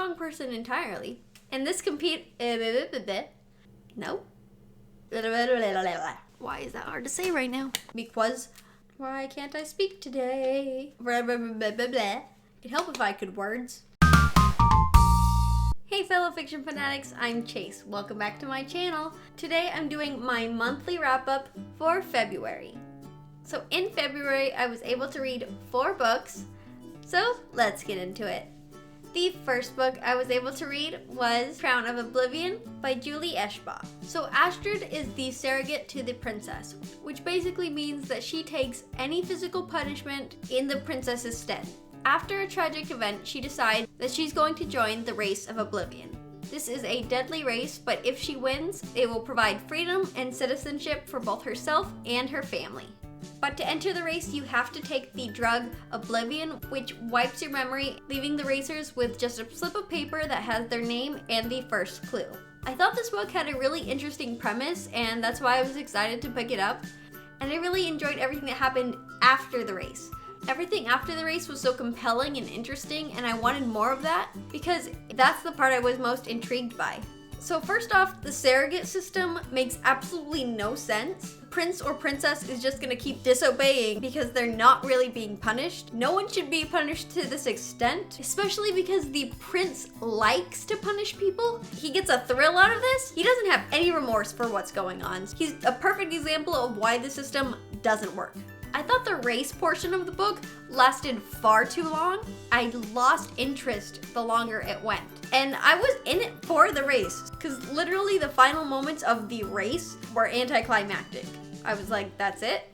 wrong person entirely. And this No. Why is that hard to say right now? Because why can't I speak today? It'd help if I could words. Hey fellow fiction fanatics, I'm Chase. Welcome back to my channel. Today I'm doing my monthly wrap-up for February. So in February I was able to read 4 books, so let's get into it. The first book I was able to read was Crown of Oblivion by Julie Eschbach. So Astrid is the surrogate to the princess, which basically means that she takes any physical punishment in the princess's stead. After a tragic event, she decides that she's going to join the race of Oblivion. This is a deadly race, but if she wins, it will provide freedom and citizenship for both herself and her family. But to enter the race, you have to take the drug Oblivion, which wipes your memory, leaving the racers with just a slip of paper that has their name and the first clue. I thought this book had a really interesting premise, and that's why I was excited to pick it up. And I really enjoyed everything that happened after the race. Everything after the race was so compelling and interesting, and I wanted more of that because that's the part I was most intrigued by. So first off, the surrogate system makes absolutely no sense. Prince or princess is just gonna keep disobeying because they're not really being punished. No one should be punished to this extent, especially because the prince likes to punish people. He gets a thrill out of this. He doesn't have any remorse for what's going on. He's a perfect example of why the system doesn't work. I thought the race portion of the book lasted far too long. I lost interest the longer it went. And I was in it for the race, because literally the final moments of the race were anticlimactic. I was like, that's it?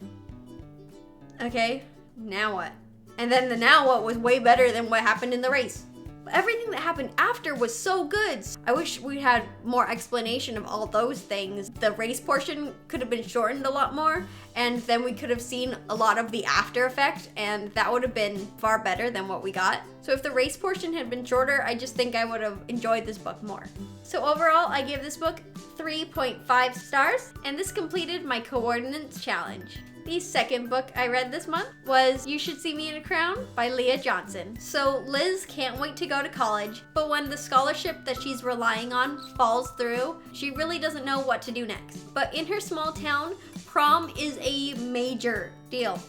Okay, now what? And then the now what was way better than what happened in the race. Everything that happened after was so good. I wish we had more explanation of all those things. The race portion could have been shortened a lot more, and then we could have seen a lot of the after effect, and that would have been far better than what we got. So if the race portion had been shorter, I just think I would have enjoyed this book more. So overall, I gave this book 3.5 stars, and this completed my coordinates challenge. The second book I read this month was You Should See Me in a Crown by Leah Johnson. So Liz can't wait to go to college, but when the scholarship that she's relying on falls through, she really doesn't know what to do next. But in her small town, prom is a major deal.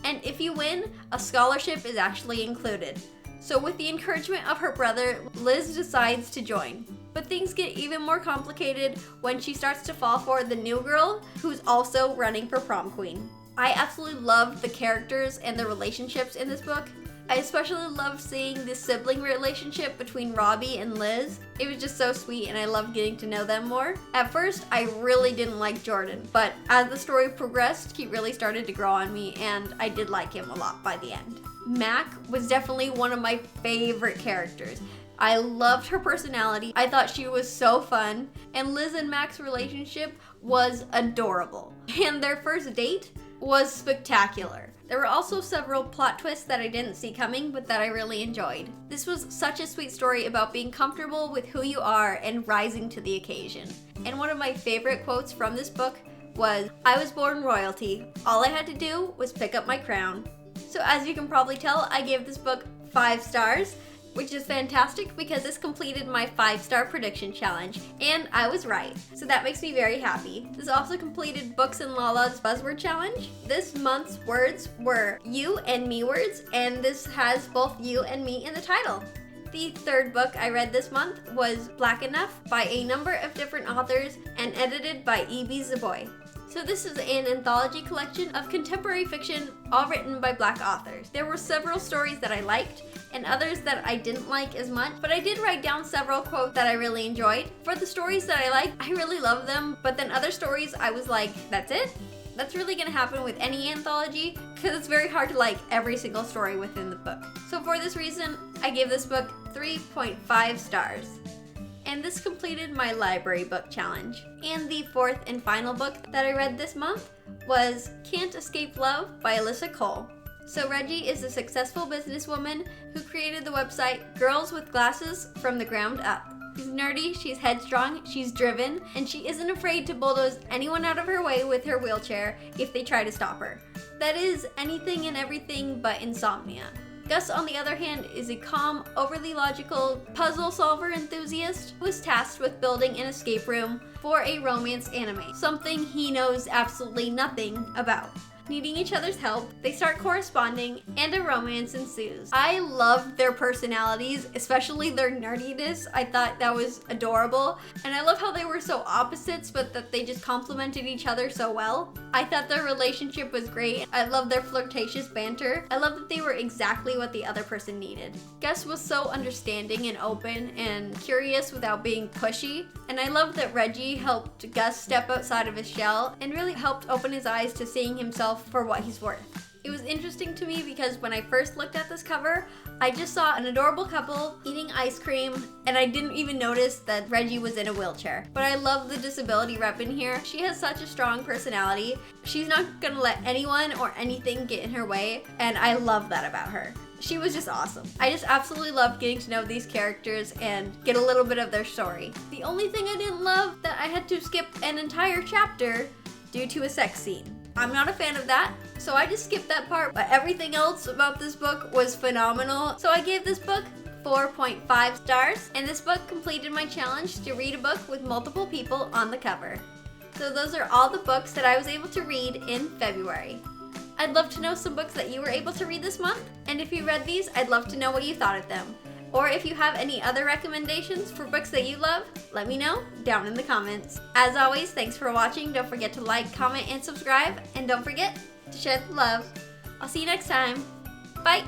And if you win, a scholarship is actually included. So with the encouragement of her brother, Liz decides to join. But things get even more complicated when she starts to fall for the new girl who's also running for prom queen. I absolutely loved the characters and the relationships in this book. I especially loved seeing the sibling relationship between Robbie and Liz. It was just so sweet and I loved getting to know them more. At first, I really didn't like Jordan, but as the story progressed, he really started to grow on me and I did like him a lot by the end. Mac was definitely one of my favorite characters. I loved her personality. I thought she was so fun. And Liz and Mac's relationship was adorable. And their first date was spectacular. There were also several plot twists that I didn't see coming, but that I really enjoyed. This was such a sweet story about being comfortable with who you are and rising to the occasion. And one of my favorite quotes from this book was, "I was born royalty. All I had to do was pick up my crown." So as you can probably tell, I gave this book 5 stars. Which is fantastic because this completed my 5-star prediction challenge, and I was right. So that makes me very happy. This also completed Books and Lala's Buzzword Challenge. This month's words were you and me words, and this has both you and me in the title. The third book I read this month was Black Enough by a number of different authors and edited by E.B. Zaboy. So this is an anthology collection of contemporary fiction, all written by Black authors. There were several stories that I liked, and others that I didn't like as much, but I did write down several quotes that I really enjoyed. For the stories that I liked, I really loved them, but then other stories I was like, that's it? That's really gonna happen with any anthology, because it's very hard to like every single story within the book. So for this reason, I gave this book 3.5 stars. And this completed my library book challenge. And the fourth and final book that I read this month was Can't Escape Love by Alyssa Cole. So Reggie is a successful businesswoman who created the website Girls with Glasses from the ground up. She's nerdy, she's headstrong, she's driven, and she isn't afraid to bulldoze anyone out of her way with her wheelchair if they try to stop her. That is anything and everything but insomnia. Gus, on the other hand, is a calm, overly logical puzzle solver enthusiast who is tasked with building an escape room for a romance anime, something he knows absolutely nothing about. Needing each other's help, they start corresponding and a romance ensues. I loved their personalities, especially their nerdiness. I thought that was adorable. And I love how they were so opposites, but that they just complemented each other so well. I thought their relationship was great. I love their flirtatious banter. I love that they were exactly what the other person needed. Gus was so understanding and open and curious without being pushy. And I love that Reggie helped Gus step outside of his shell and really helped open his eyes to seeing himself for what he's worth. It was interesting to me because when I first looked at this cover, I just saw an adorable couple eating ice cream, and I didn't even notice that Reggie was in a wheelchair. But I love the disability rep in here. She has such a strong personality. She's not gonna let anyone or anything get in her way, and I love that about her. She was just awesome. I just absolutely loved getting to know these characters and get a little bit of their story. The only thing I didn't love that I had to skip an entire chapter due to a sex scene. I'm not a fan of that, so I just skipped that part, but everything else about this book was phenomenal. So I gave this book 4.5 stars, and this book completed my challenge to read a book with multiple people on the cover. So those are all the books that I was able to read in February. I'd love to know some books that you were able to read this month, and if you read these, I'd love to know what you thought of them. Or if you have any other recommendations for books that you love, let me know down in the comments. As always, thanks for watching. Don't forget to like, comment, and subscribe. And don't forget to share the love. I'll see you next time. Bye!